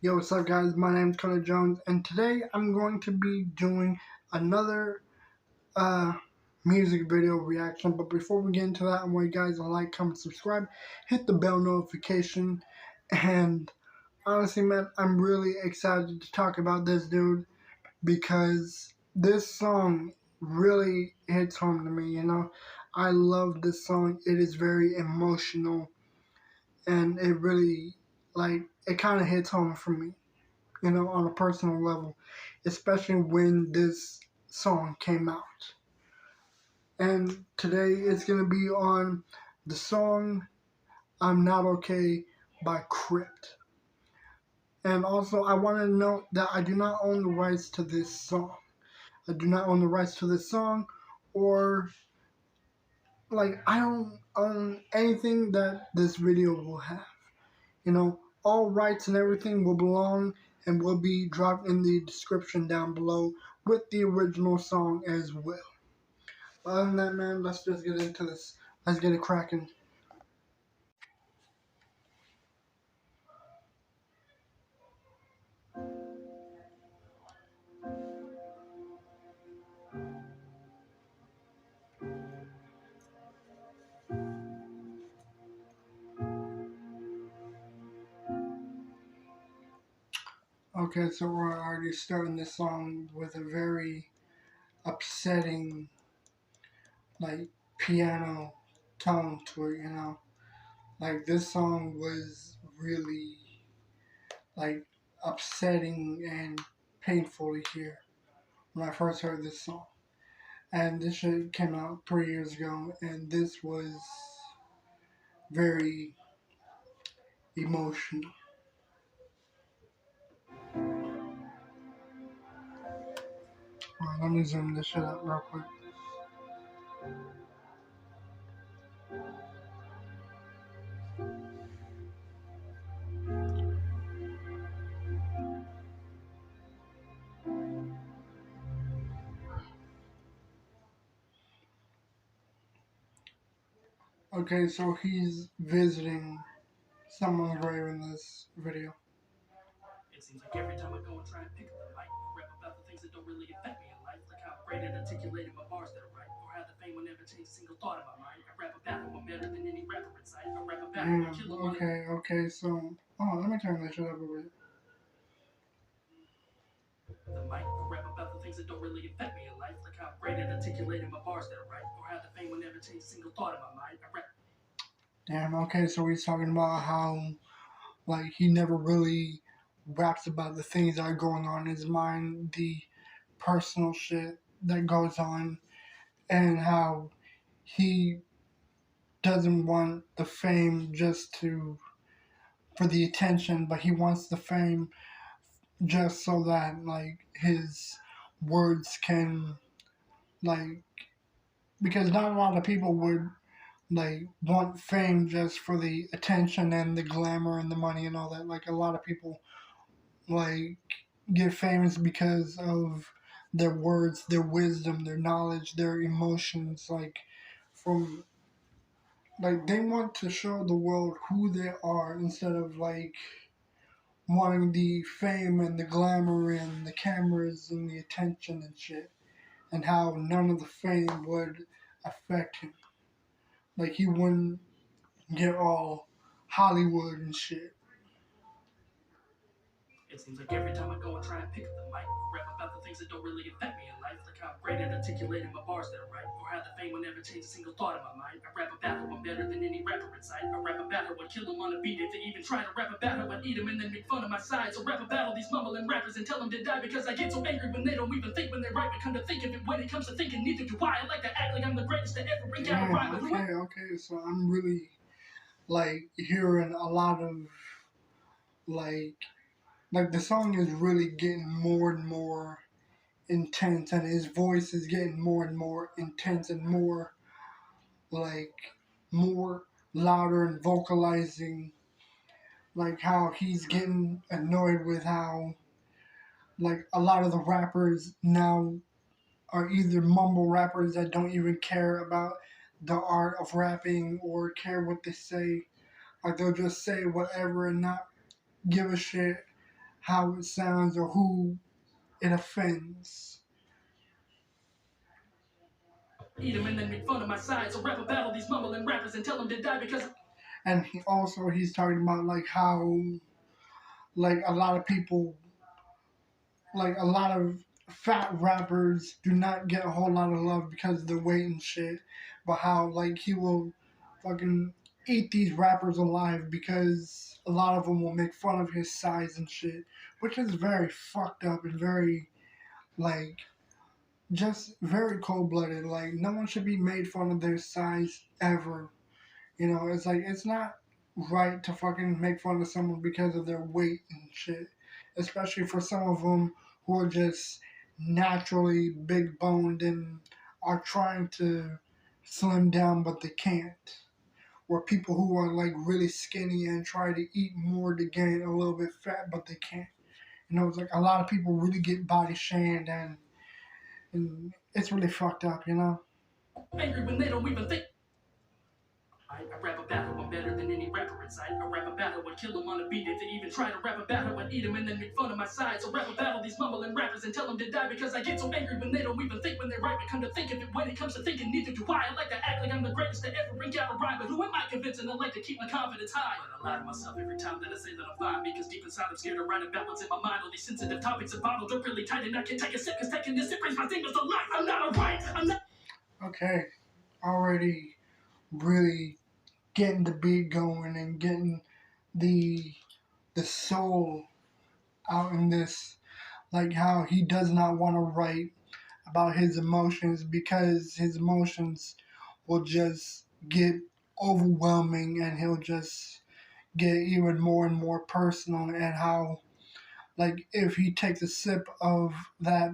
Yo, what's up guys? My name's Connor Jones, and today I'm going to be doing another music video reaction. But before we get into that, I want you guys to like, comment, subscribe, hit the bell notification, and honestly man, I'm really excited to talk about this dude because this song really hits home to me, I love this song. It is very emotional, and it really, it kind of hits home for me, on a personal level, especially when this song came out. And today it's going to be on the song I'm Not Okay by Crypt. And also, I want to note that I do not own the rights to this song. I do not own the rights to this song, or, I don't own anything that this video will have. All rights and everything will belong and will be dropped in the description down below with the original song as well. But other than that, man, let's just get into this. Let's get it cracking. Okay, so we're already starting this song with a very upsetting, piano tone to it. This song was really, upsetting and painful to hear when I first heard this song. And this shit came out 3 years ago, and this was very emotional. Alright, let me zoom this shit up real quick. Okay, so he's visiting someone's grave in this video. It seems like every time I go and try and pick up the mic, I rap about the things that don't really affect me in life, like how I'm great at articulating my bars that are right, or how the fame will never change a single thought in my mind. I rap about how I'm better than any rapper in sight. I rap about how I kill them. Okay, so, let me turn this shit up a bit. The mic, I rap about the things that don't really affect me in life, like how I'm great at articulating my bars that are right, or how the fame will never change a single thought in my mind. I rap. Damn, okay, so he's talking about how, he never really raps about the things that are going on in his mind, the personal shit that goes on, and how he doesn't want the fame just for the attention, but he wants the fame just so that, his words can, because not a lot of people would want fame just for the attention and the glamour and the money and all that. A lot of people get famous because of their words, their wisdom, their knowledge, their emotions. From they want to show the world who they are instead of wanting the fame and the glamour and the cameras and the attention and shit. And how none of the fame would affect him. He wouldn't get all Hollywood and shit. It seems like every time I go and try and pick up the mic, I rap about the things that don't really affect me in life, like how I'm great at articulating my bars that are right, or how the fame will never change a single thought in my mind. I rap about how I'm better than any rapper in sight. I rap about how I'd kill them on a beat if they even try to rap about how I'd eat them and then make fun of my sides. I rap about all these mumbling rappers and tell them to die because I get so angry when they don't even think when they write. But come to think of it, when it comes to thinking, neither do I. I like to act like I'm the greatest to ever bring down a rhyme. Okay, so I'm really hearing a lot of the song is really getting more and more intense, and his voice is getting more and more intense and more more louder and vocalizing, how he's getting annoyed with how a lot of the rappers now are either mumble rappers that don't even care about the art of rapping or care what they say. They'll just say whatever and not give a shit how it sounds or who it offends. Eat them and then make fun of my sides. So rap a battle these mumbling rappers and tell them to die because. And he's talking about like how like a lot of people, like a lot of fat rappers do not get a whole lot of love because of their weight and shit. But how like he will fucking eat these rappers alive because a lot of them will make fun of his size and shit, which is very fucked up and very like just very cold blooded. Like no one should be made fun of their size ever. You know, it's like it's not right to fucking make fun of someone because of their weight and shit. Especially for some of them who are just naturally big boned and are trying to slim down but they can't. Or people who are like really skinny and try to eat more to gain a little bit fat but they can't. You know, it's like a lot of people really get body shamed and it's really fucked up, you know? Angry when they don't even think. I rap a battle, I'm better than any rapper inside. I rap a battle, I'd kill them on a beat if they even try to rap a battle. I'd eat them and then make fun of my sides. So rap a battle these mumbling rappers and tell them to die because I get so angry when they don't even think when they're right. But come to think of it, when it comes to thinking, neither do I. I like to act like I'm the greatest to ever bring out a rhyme, but who am I convincing? I like to keep my confidence high. But I lie to myself every time that I say that I'm fine because deep inside I'm scared to write about what's in my mind. All these sensitive topics are bottled up really tight and I can't take a sip because taking this sip brings my demons to life. I'm not alright, I'm not. Okay, already really getting the beat going and getting the soul out in this, like how he does not want to write about his emotions because his emotions will just get overwhelming and he'll just get even more and more personal, and how like if he takes a sip of that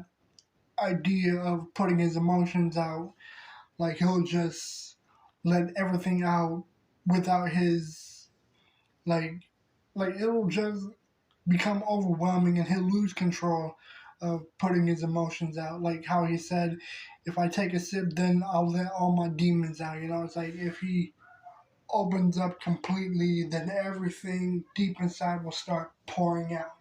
idea of putting his emotions out, like he'll just let everything out without his like it'll just become overwhelming and he'll lose control of putting his emotions out. Like how he said, if I take a sip, then I'll let all my demons out. You know, it's like if he opens up completely, then everything deep inside will start pouring out.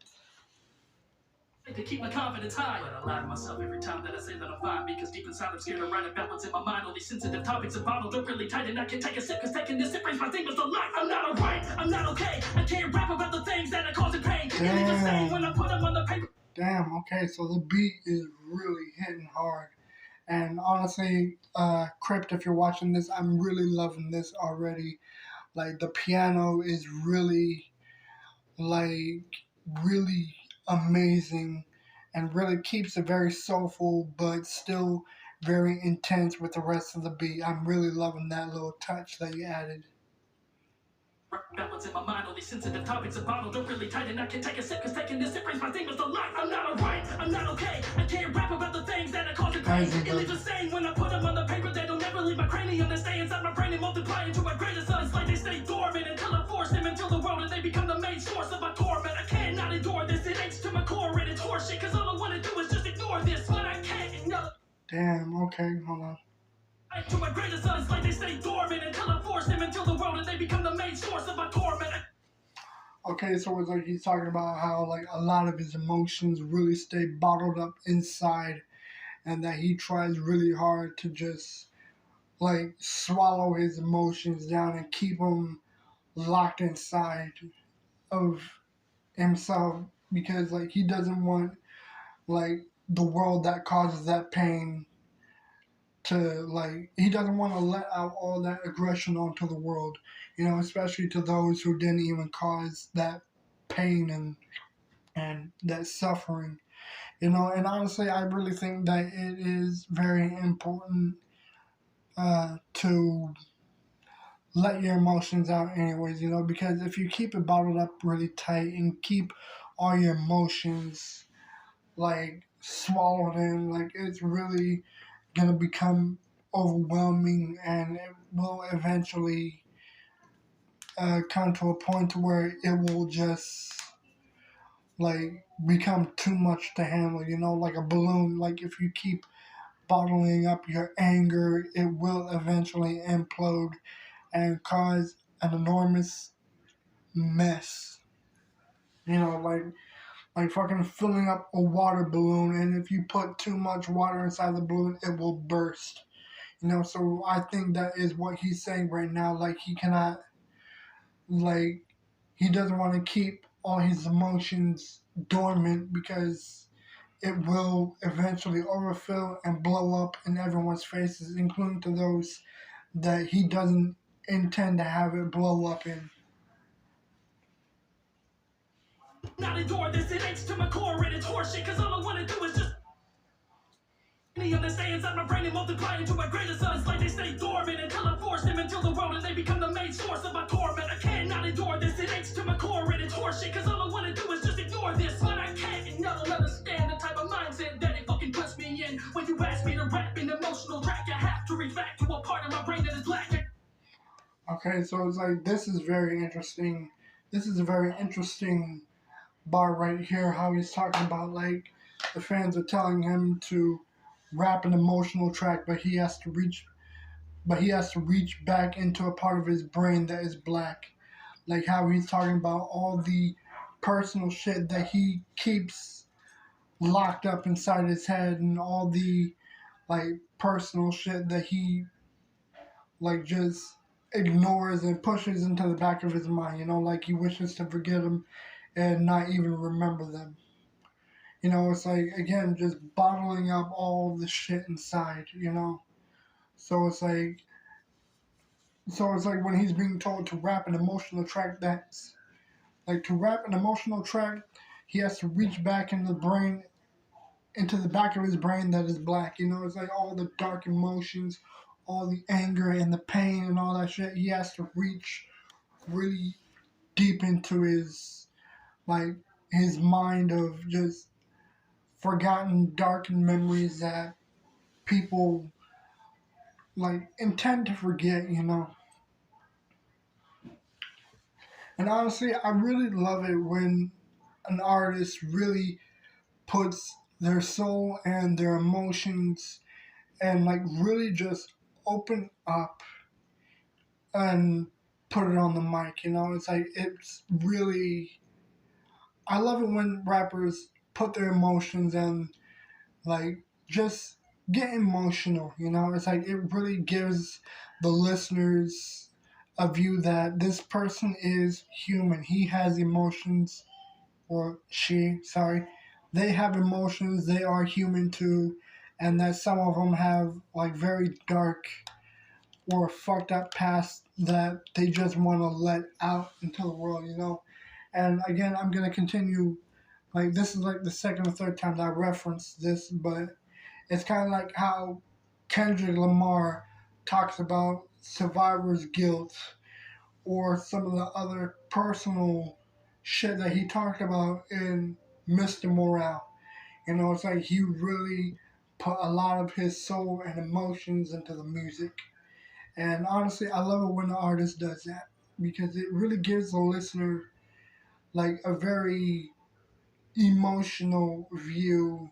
To keep my confidence high. But I lie to myself every time that I say that I'm fine because deep inside I'm scared to write about what's in my mind. All these sensitive topics are bottled up really tight and I can't take a sip because taking this sip brings my demons to life. I'm not alright, I'm not okay. I can't rap about the things that are causing pain. And it's the same when I put them on the paper. Damn, okay, so the beat is really hitting hard. And honestly, Crypt, if you're watching this, I'm really loving this already. Like the piano is like really amazing and really keeps it very soulful but still very intense with the rest of the beat. I'm really loving that little touch that you added. About what's in my mind, all these sensitive topics are bottled up really tight and I can't take a sip because taking this sip brings my demons to life. I'm not alright, I'm not okay. I can't rap about the things that are causing pain. It leaves a stain when I put them on the paper. They don't never leave my cranium. They stay inside my brain and multiply into my greatest sons. Like they stay dormant until I force them into the world and they become the main source of my torment. I cannot endure this, it aches to my core and it's horseshit because all I want to do is just ignore this, but I can't ignore. Damn, okay, hold on. To my greatest sons, like they stay dormant until I force them into the world and they become the main source of my torment. Okay, so it's like he's talking about how like a lot of his emotions really stay bottled up inside and that he tries really hard to just like swallow his emotions down and keep them locked inside of himself because like he doesn't want like the world that causes that pain to like he doesn't want to let out all that aggression onto the world, you know, especially to those who didn't even cause that pain and that suffering, you know. And honestly, I really think that it is very important to let your emotions out anyways, you know, because if you keep it bottled up really tight and keep all your emotions like swallowed in, like it's really gonna become overwhelming and it will eventually come to a point where it will just like become too much to handle, you know, like a balloon. Like if you keep bottling up your anger, it will eventually implode and cause an enormous mess. You know, like fucking filling up a water balloon, and if you put too much water inside the balloon, it will burst. You know, so I think that is what he's saying right now. Like he cannot, like he doesn't want to keep all his emotions dormant because it will eventually overfill and blow up in everyone's faces, including to those that he doesn't intend to have it blow up in. Not endure this, it aches to my core and it's horseshit, cause all I wanna do is just they stay inside my brain and multiply into my greatest son. It's like they stay dormant until I force them into the world and they become the main source of my torment. I cannot endure this, it aches to my core and it's horseshit, cause all I wanna do is just ignore this. But I can't, and y'all don't understand the type of mindset that it fucking puts me in. When you ask me to rap an emotional track, I have to reach back to a part of my brain that is lacking. Okay, so it's like, this is very interesting. This is a very interesting bar right here, how he's talking about, like, the fans are telling him to rap an emotional track, but he has to reach back into a part of his brain that is black. Like how he's talking about all the personal shit that he keeps locked up inside his head, and all the like personal shit that he like just ignores and pushes into the back of his mind, you know, like he wishes to forget them and not even remember them. You know, it's like, again, just bottling up all the shit inside, you know. So it's like, when he's being told to rap an emotional track, that's like, to rap an emotional track, he has to reach back into the brain, into the back of his brain that is black. You know, it's like all the dark emotions, all the anger and the pain and all that shit. He has to reach really deep into his, like, his mind of just forgotten, darkened memories that people like intend to forget, you know. And honestly, I really love it when an artist really puts their soul and their emotions and like really just open up and put it on the mic, you know. It's like, it's really, I love it when rappers put their emotions and like just get emotional, you know. It's like, it really gives the listeners a view that this person is human. He has emotions, or she, sorry. They have emotions, they are human too, and that some of them have like very dark or fucked up past that they just want to let out into the world, you know. And again, I'm going to continue, like, this is like the second or third time that I referenced this, but it's kind of like how Kendrick Lamar talks about survivor's guilt, or some of the other personal shit that he talked about in Mr. Morale. You know, it's like he really put a lot of his soul and emotions into the music. And honestly, I love it when the artist does that, because it really gives the listener like a very emotional view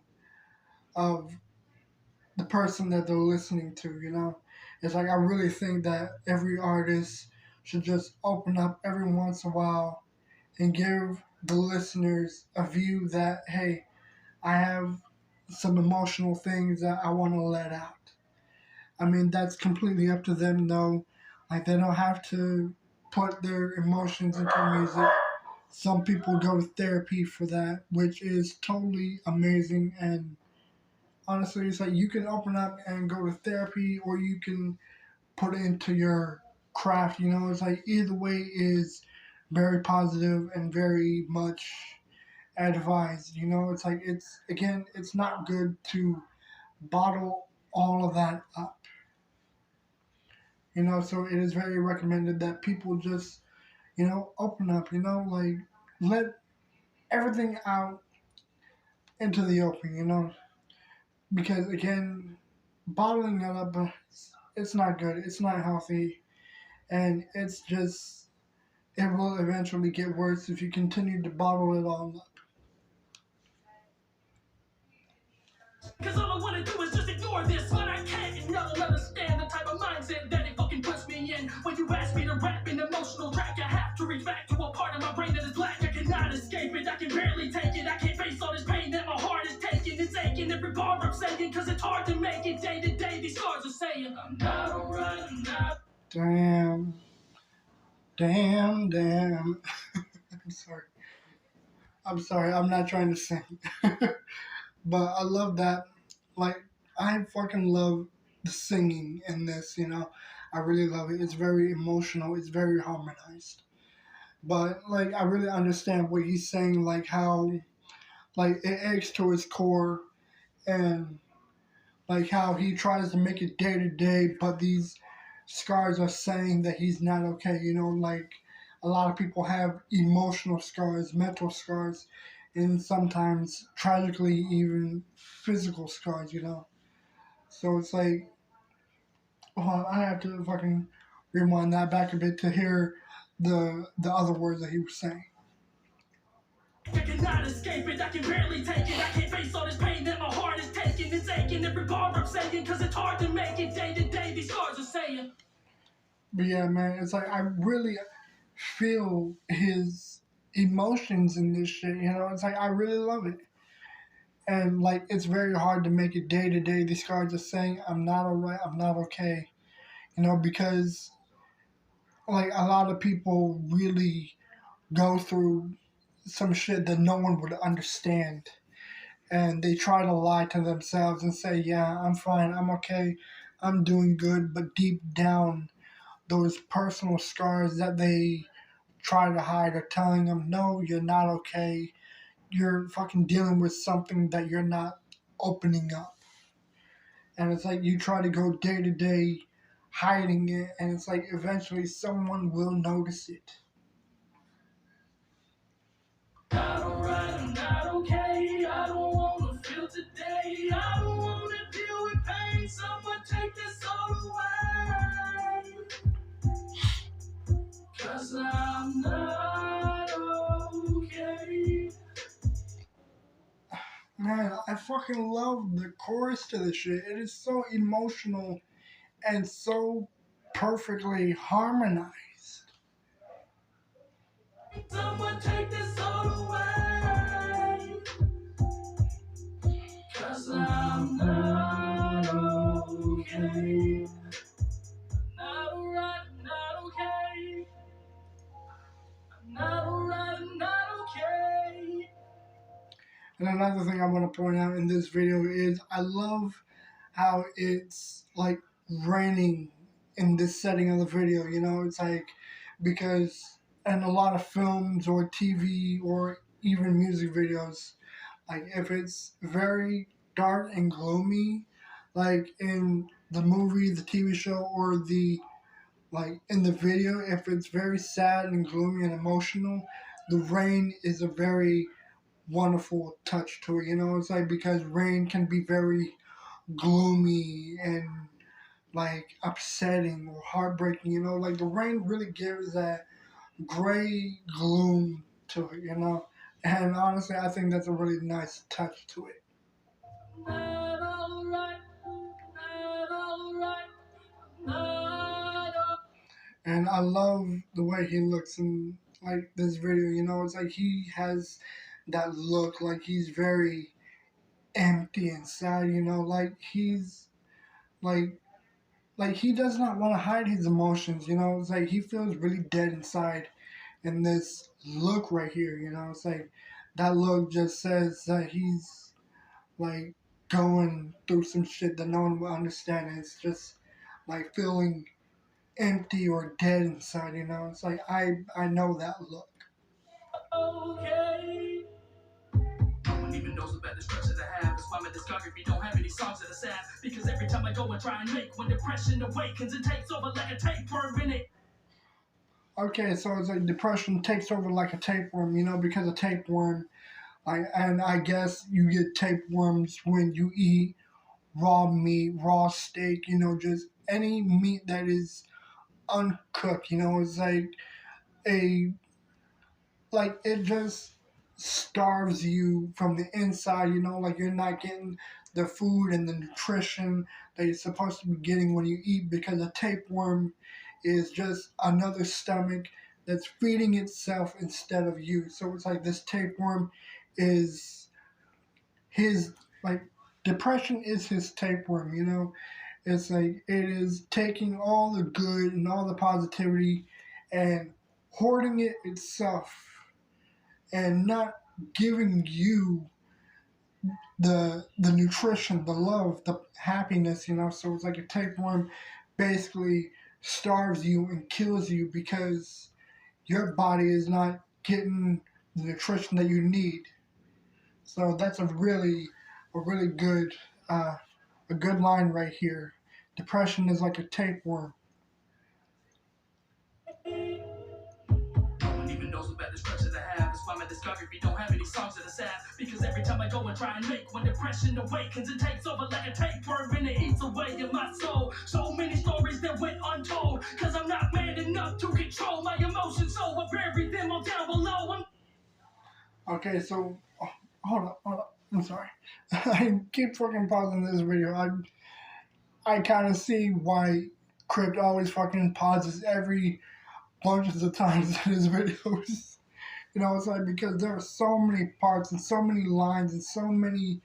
of the person that they're listening to, you know. It's like, I really think that every artist should just open up every once in a while and give the listeners a view that, hey, I have some emotional things that I want to let out. I mean, that's completely up to them, though. Like, they don't have to put their emotions into music. Some people go to therapy for that, which is totally amazing. And honestly, it's like, you can open up and go to therapy, or you can put it into your craft. You know, it's like, either way is very positive and very much advised. You know, it's like, it's, again, it's not good to bottle all of that up. You know, so it is very recommended that people just, you know, open up, you know, like, let everything out into the open, you know, because again, bottling it up, it's not good, it's not healthy, and it's just, it will eventually get worse if you continue to bottle it all up. Cause all I wanna do is just ignore this, but I can't, and y'all don't understand the type of mindset that it fucking puts me in. When you ask me to rap an emotional track, I have to reach back to a part of my brain that is black. I cannot escape it. I can barely take it. I can't face all this pain that my heart is taking. It's aching every bar I'm saying, cause it's hard to make it. Day to day, these scars are saying, I'm not alright, I'm not. Damn. Damn, damn. I'm sorry. I'm sorry. I'm not trying to sing. But I love that. Like, I fucking love the singing in this, you know. I really love it. It's very emotional. It's very harmonized. But, like, I really understand what he's saying, like, how, like, it aches to his core, and, like, how he tries to make it day to day, but these scars are saying that he's not okay, you know, like, a lot of people have emotional scars, mental scars, and sometimes tragically even physical scars, you know. So it's like, well, I have to fucking rewind that back a bit to hear the other words that he was saying. I cannot escape it, I can barely take it. I can't face all this pain that my heart is taking. It's aching every bar I'm saying, cause it's hard to make it. Day to day, these scars are saying. But yeah, man, it's like I really feel his emotions in this shit, you know. It's like I really love it. And like it's very hard to make it day to day. These scars are saying I'm not alright, I'm not okay. You know, because like a lot of people really go through some shit that no one would understand. And they try to lie to themselves and say, yeah, I'm fine, I'm okay, I'm doing good. But deep down, those personal scars that they try to hide are telling them, no, you're not okay. You're fucking dealing with something that you're not opening up. And it's like you try to go day to day hiding it, and it's like eventually someone will notice it. Not alright, I'm not okay. I don't wanna feel today. I don't wanna deal with pain. Someone take this all away. Cause I'm not okay. Man, I fucking love the chorus to this shit. It is so emotional and so perfectly harmonized. Someone take this all away. Cause I'm not okay. Not alright, I'm not okay. I'm not alright, I'm not okay. And another thing I want to point out in this video is I love how it's like raining in this setting of the video. You know, it's like because in a lot of films or TV or even music videos, like if it's very dark and gloomy, like in the movie, the TV show, or the like in the video, if it's very sad and gloomy and emotional, the rain is a very wonderful touch to it. You know, it's like because rain can be very gloomy and like upsetting or heartbreaking. You know, like the rain really gives that gray gloom to it. You know, and honestly, I think that's a really nice touch to it. Not alright, not alright, not alright. And I love the way he looks in like this video. You know, it's like he has that look like he's very empty inside. You know, like he's like he does not want to hide his emotions. You know, it's like he feels really dead inside. And this look right here, you know, it's like that look just says that he's like going through some shit that no one will understand. And it's just like feeling empty or dead inside, you know. It's like I know that look. Okay. No one even knows about the structure that I have. That's why my discography don't have any songs that are sad. Because every time I go and try and make when depression awakens, it takes over like a tapeworm in it. Okay, so it's like depression takes over like a tapeworm, you know, because a tapeworm, and I guess you get tapeworms when you eat raw meat, raw steak, you know, just any meat that is uncooked, you know, it's like a like it just starves you from the inside, you know, like you're not getting the food and the nutrition that you're supposed to be getting when you eat because a tapeworm is just another stomach that's feeding itself instead of you. So it's like this tapeworm is his, like, depression is his tapeworm, you know? It's like it is taking all the good and all the positivity and hoarding it itself and not giving you the nutrition, the love, the happiness, you know. So it's like a tapeworm basically starves you and kills you because your body is not getting the nutrition that you need. So that's a really good uh, a good line right here. Depression is like a tapeworm. No one even knows about the structure that I have. It's why my discography don't have any songs that are sad. Because every time I go and try and make, when depression awakens, it takes over like a tapeworm and it eats away in my soul. So many stories that went untold. Cause I'm not man enough to control my emotions, so I bury them all down below. Okay, so hold on. I'm sorry. I keep fucking pausing this video. I kind of see why Crypt always fucking pauses every bunches of times in his videos. You know, it's like because there are so many parts and so many lines and so many,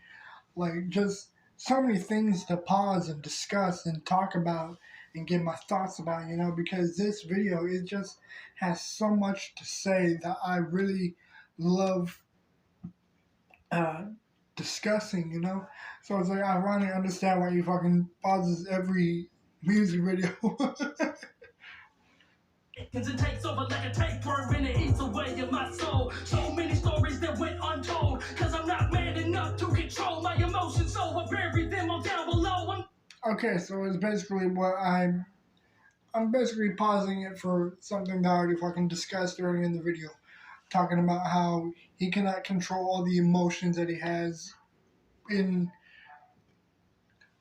like, just so many things to pause and discuss and talk about and get my thoughts about, you know, because this video, it just has so much to say that I really love uh, discussing, you know. So it's like I finally understand why he fucking pauses every music video. Cause it takes over like a tapeworm and it eats away in my soul. So many stories that went untold. Cause I'm not man enough to control my emotions, so I bury them all down below. Okay, so it's basically what I'm basically pausing it for something that I already fucking discussed earlier in the video, talking about how he cannot control all the emotions that he has in,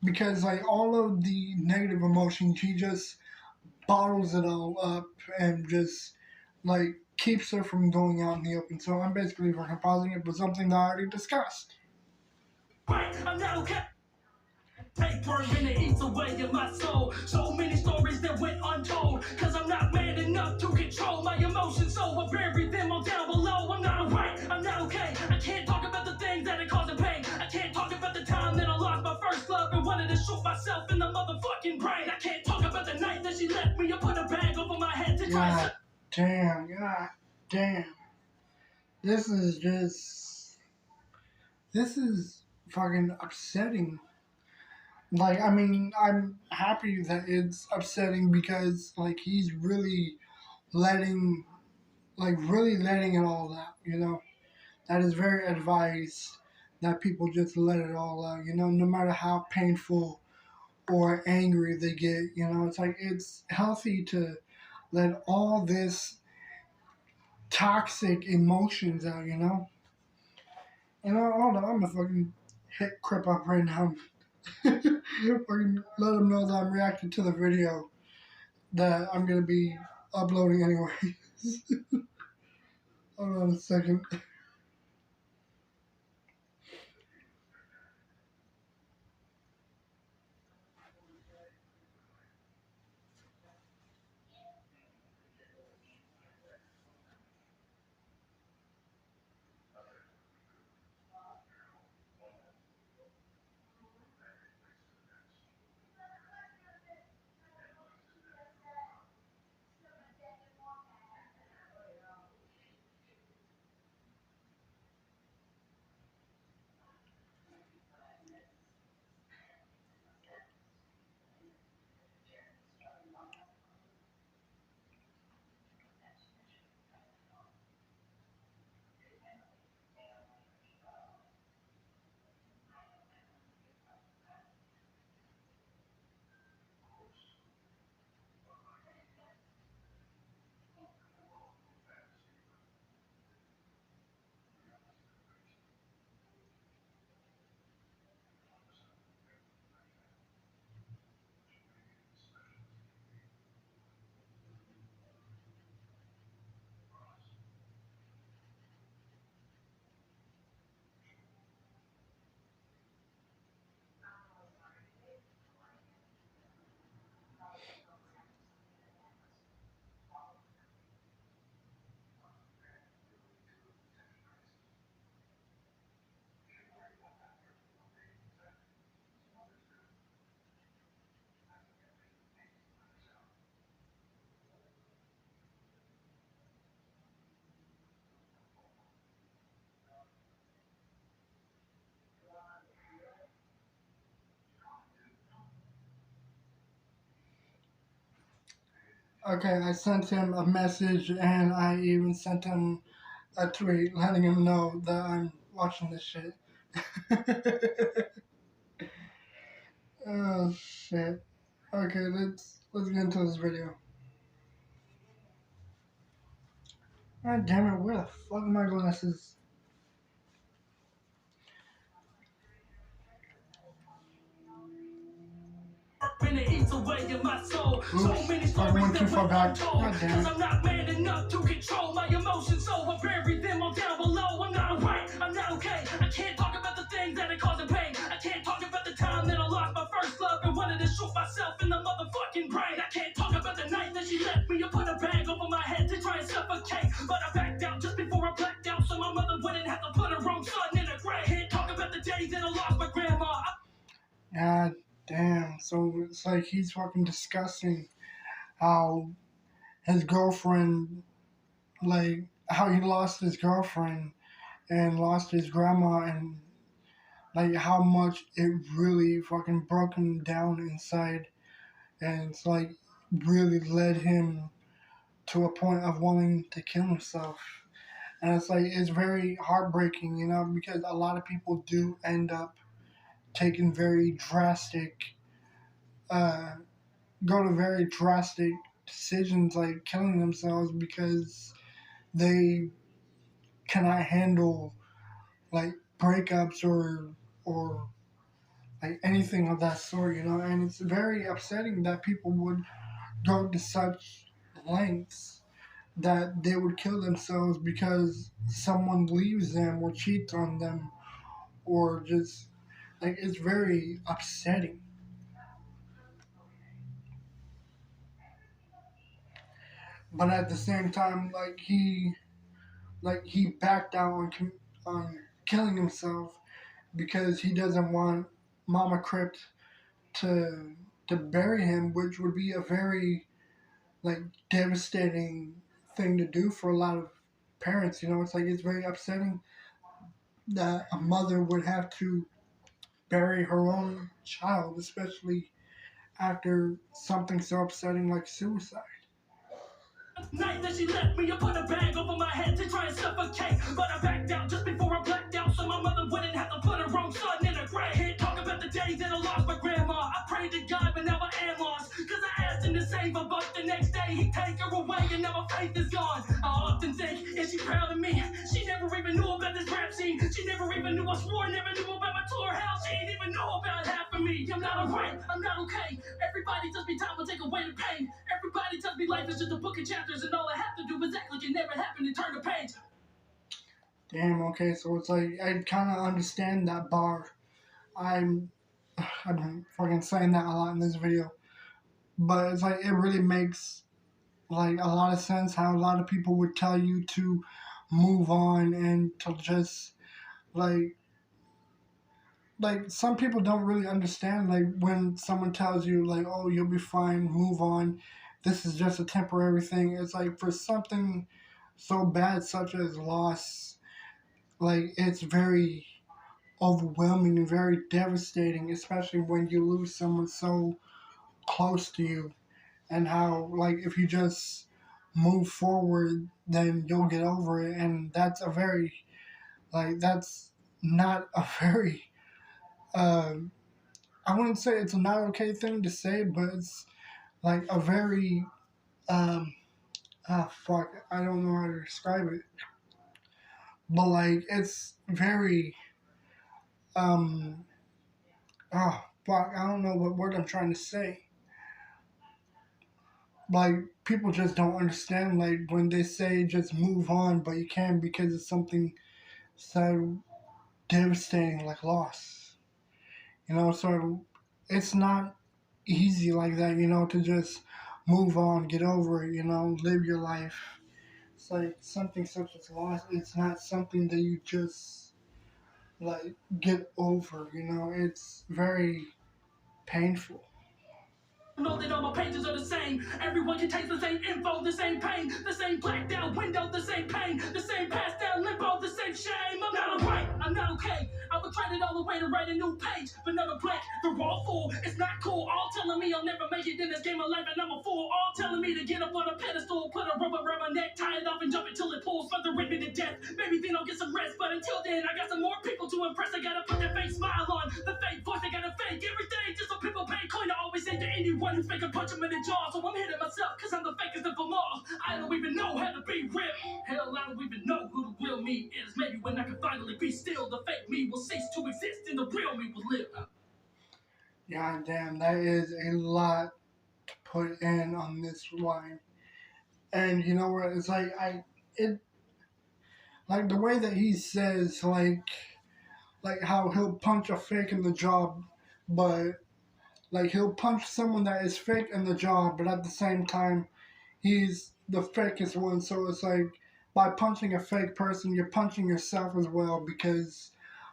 because like all of the negative emotions he just bottles it all up and just like keeps it from going out in the open. So I'm basically fucking pausing it for something that I already discussed. Right, I'm not okay. Tapeworm and it eats away in my soul. So many stories that went untold. Cause I'm not man enough to control my emotions, so I bury them all down below. I'm not alright, I'm not okay. I can't talk about the things that are causing pain. I can't talk about the time that I lost my first love and wanted to shoot myself in the motherfucking brain. I can't talk about the night that she left me. I put a bag over my head to try God damn, God damn. This is just, this is fucking upsetting. Like, I mean, I'm happy that it's upsetting because, like, he's really letting, really letting it all out, you know? That is very advised that people just let it all out, you know, no matter how painful or angry they get, you know? It's like, it's healthy to let all this toxic emotions out, you know? You know, hold on, I'm gonna fucking hit Crip up right now. Fucking let him know that I'm reacting to the video that I'm gonna be uploading anyway. Hold on a second. Okay, I sent him a message and I even sent him a tweet letting him know that I'm watching this shit. Oh shit. Okay, let's get into this video. God damn it, where the fuck am I going? This is It eats away in my soul. So many oops, I stories went too that far went back. untold. God damn Cause it. I'm not man enough to control my emotions, so I bury them all down below. I'm not right, I'm not okay. I can't talk about the things that are causing pain. I can't talk about the time that I lost my first love and wanted to shoot myself in the motherfucking brain. I can't talk about the night that she left me. I put a bag over my head to try and suffocate, but I backed out just before I blacked out, so my mother wouldn't have to put her own son in a grave. Can't talk about the day that I lost my grandma. God damn. So it's like he's fucking discussing how his girlfriend, like, how he lost his girlfriend and lost his grandma, and like how much it really fucking broke him down inside, and it's like really led him to a point of wanting to kill himself. And it's like it's very heartbreaking, you know, because a lot of people do end up taking very drastic, uh, go to very drastic decisions like killing themselves because they cannot handle like breakups or like anything of that sort, you know. And it's very upsetting that people would go to such lengths that they would kill themselves because someone leaves them or cheats on them, or just like it's very upsetting. But at the same time, he backed out on killing himself because he doesn't want Mama Crypt to to bury him, which would be a very like devastating thing to do for a lot of parents. You know, it's like it's very upsetting that a mother would have to bury her own child, especially after something so upsetting like suicide. Night that she left me, I put a bag over my head to try and suffocate, but I backed out just before I blacked out, so my mother wouldn't have to put her own son in a grave. Can't talk about the day that I lost my grandma. I prayed to God, but now I am lost, cause I asked him to save her, but the next day he'd take her away, and now my faith is gone. I often think, is she proud of me? She never even knew about this rap scene. She never even knew I swore, never knew about my tour house. She didn't even know about half of me. I'm not alright, I'm not okay. Everybody tells me time will take away the pain. Everybody tells me life is just a book of chapters, and all I have to do is act like it never happened and turn the page. Damn. Okay, so it's like I kind of understand that bar. I'm I've been fucking saying that a lot in this video, but it's like it really makes like a lot of sense how a lot of people would tell you to move on and to just like some people don't really understand like when someone tells you like, oh, you'll be fine, move on, this is just a temporary thing. It's like for something so bad such as loss, like it's very overwhelming and very devastating, especially when you lose someone so close to you. And how like if you just move forward then you'll get over it, and that's a very like that's not a very uh I wouldn't say it's a not okay thing to say, but it's like a very um fuck, I don't know how to describe it, but like it's very um fuck, I don't know what word I'm trying to say. Like people just don't understand like when they say just move on, but you can't because it's something so devastating like loss. You know, so it's not easy like that, you know, to just move on, get over it, you know, live your life. It's like something such as loss, it's not something that you just like get over, you know, it's very painful. Know that all my pages are the same. Everyone can taste the same info, the same pain, the same blacked out window, the same pain, the same passed down limbo, the same shame. I'm not alright, I'm not okay. I would Never tried it all the way to write a new page, but never blank. They're all full, it's not cool. All telling me I'll never make it in this game of life, and I'm a fool. All telling me to get up on a pedestal, put a rubber around my neck, tie it off and jump until it pulls. Mother rip me to death. Maybe then I'll get some rest, but until then I got some more people to impress. I gotta put that fake smile on, the fake voice. I gotta fake everything just so people pay coin. I always say to anyone who's fake, punch him in the jaw. So I'm hitting myself, cause I'm the fakest of them all. I don't even know how to be real. Hell, I don't even know who the real me is. Maybe when I can finally be still, the fake me will cease to exist and the real me will live. God damn, that is a lot to put in on this line. And you know what? It's like like the way that he says, like how he'll punch a fake in the jaw, but like he'll punch someone that is fake in the jaw, but at the same time, he's the fakest one. So it's like by punching a fake person, you're punching yourself as well because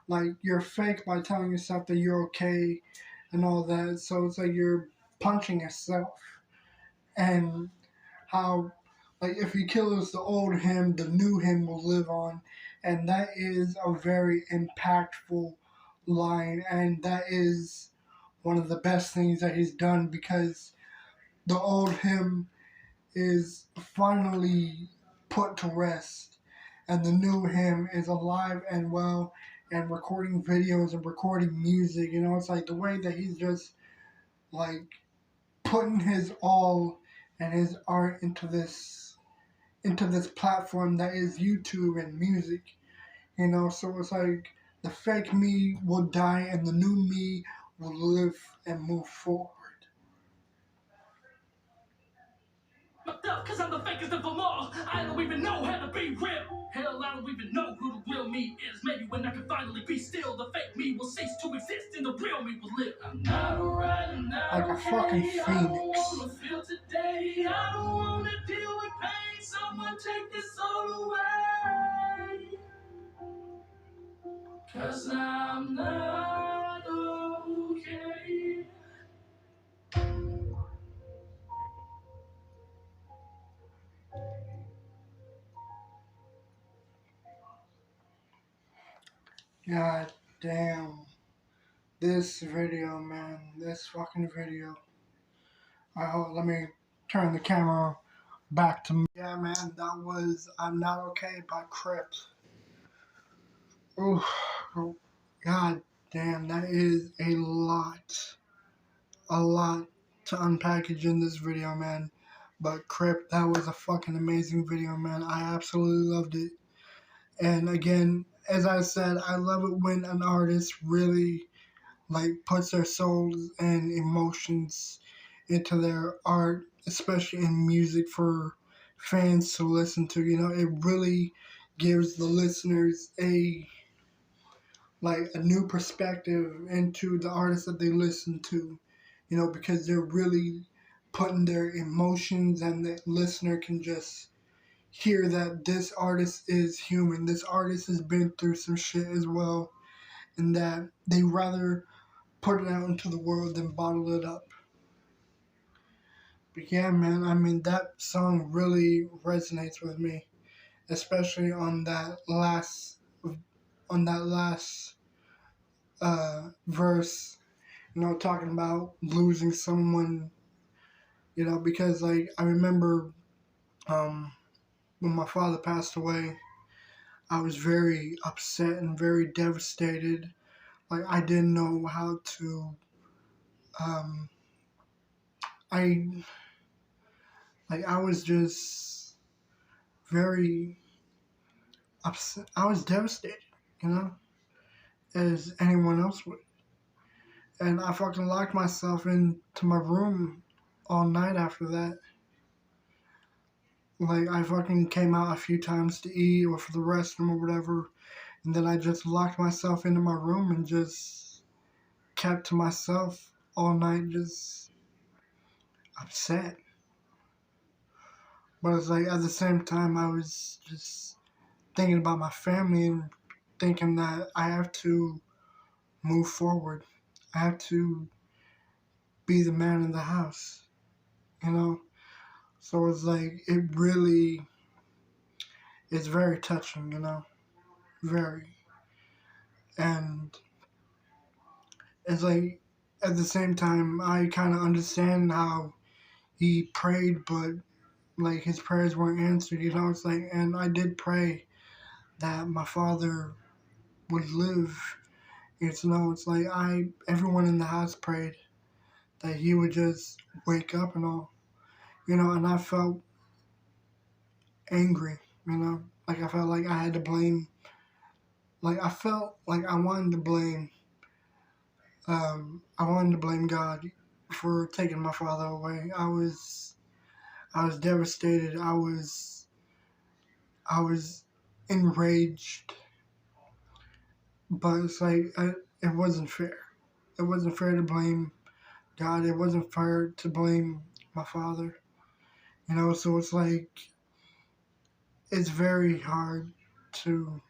like you're fake by telling yourself that you're okay and all that. So it's like you're punching yourself. And how like if he kills the old him, the new him will live on. And that is a very impactful line, and that is one of the best things that he's done because the old him is finally put to rest, and the new him is alive and well and recording videos and recording music. You know, it's like the way that he's just like putting his all and his art into this platform that is YouTube and music. You know, so it's like the fake me will die and the new me will live and move forward. Cause I'm the fakest of them all. I don't even know how to be real. Hell, I don't even know who the real me is. Maybe when I can finally be still, the fake me will cease to exist and the real me will live. I'm not alright, I'm not Like a fucking okay. phoenix. I don't wanna feel today. I don't wanna deal with pain. Someone take this soul away. Cause I'm not okay. God damn. This video, man. This fucking video. Let me turn the camera back to me. Yeah, man. That was I'm Not Okay by Crypt. Ooh. God damn. That is a lot. A lot to unpackage in this video, man. But Crypt, that was a fucking amazing video, man. I absolutely loved it. And again, as I said, I love it when an artist really like puts their souls and emotions into their art, especially in music for fans to listen to. You know, it really gives the listeners a new perspective into the artists that they listen to. You know, because they're really putting their emotions, and the listener can just hear that this artist is human. This artist has been through some shit as well, and that they rather put it out into the world than bottle it up. But yeah, man, I mean, that song really resonates with me, especially on that last verse. You know, talking about losing someone. You know, because like I remember when my father passed away, I was very upset and very devastated. Like I didn't know how to. Um, I I was just very upset. I was devastated, you know, as anyone else would. And I fucking locked myself into my room all night after that. Like I fucking came out a few times to eat or for the restroom or whatever, and then I just locked myself into my room and just kept to myself all night, just upset. But it's like at the same time I was just thinking about my family and thinking that I have to move forward. I have to be the man in the house, you know? So it's like, it really is very touching, you know? Very. And it's like at the same time I kind of understand how he prayed, but like his prayers weren't answered. You know, it's like, and I did pray that my father would live. It's it's like everyone in the house prayed that he would just wake up and all, and I felt angry, like I felt like I had to blame, like I felt like I wanted to blame God for taking my father away. I was devastated. I was enraged, but it's like it wasn't fair. It wasn't fair to blame God. It wasn't fair to blame my father. So it's like it's very hard to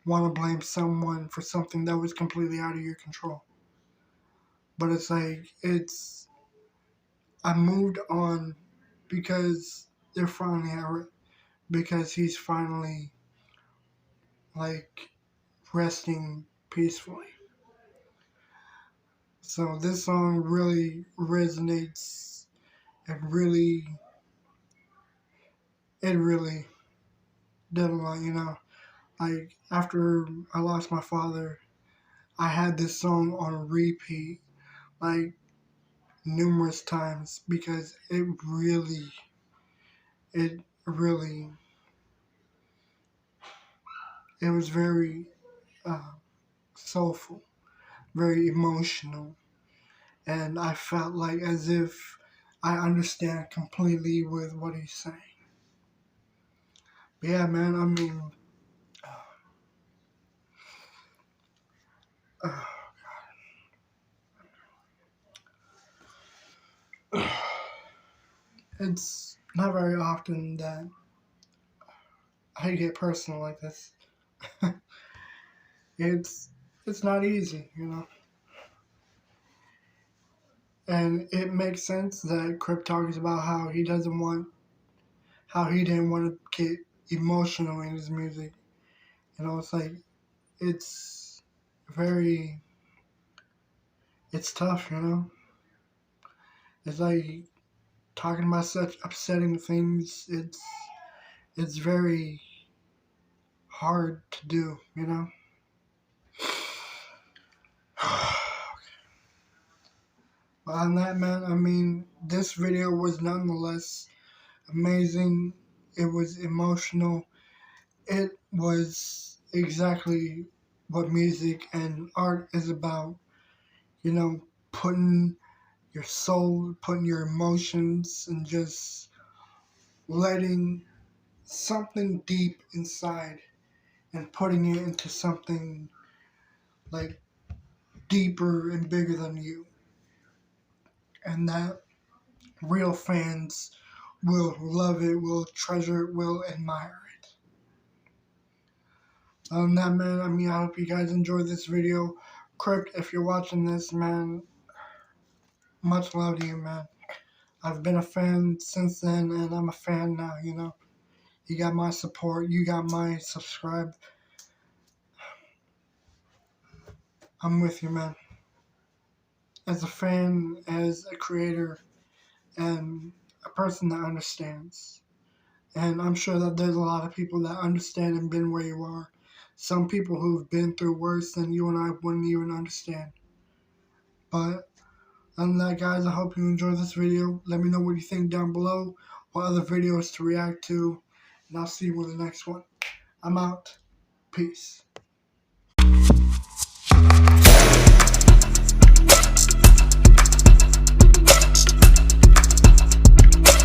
want to blame someone for something that was completely out of your control. But it's like I moved on because they're finally because he's finally like resting peacefully. So this song really resonates. It really did a lot, Like after I lost my father, I had this song on repeat like numerous times because it really, it was very uh, soulful, very emotional, and I felt like as if I understand completely with what he's saying. But yeah, man, I mean, uh, it's not very often that I get personal like this. it's it's not easy, And it makes sense that Crypt talks about how he didn't want to get emotional in his music. It's like it's very, it's tough. It's like talking about such upsetting things. It's very hard to do. But on that, man, I mean, this video was nonetheless amazing. It was emotional. It was exactly what music and art is about. Putting your soul, putting your emotions, and just letting something deep inside and putting it into something like deeper and bigger than you. And that real fans will love it, will treasure it, will admire it. Other than that, man, I mean, I hope you guys enjoyed this video. Crypt, if you're watching this, man, much love to you, man. I've been a fan since then, and I'm a fan now, You got my support, you got my subscribe. I'm with you, man. As a fan, as a creator, and a person that understands. And I'm sure that there's a lot of people that understand and been where you are. Some people who've been through worse than you and I wouldn't even understand. But other than that, guys, I hope you enjoyed this video. Let me know what you think down below, what other videos to react to, and I'll see you in the next one. I'm out. Peace.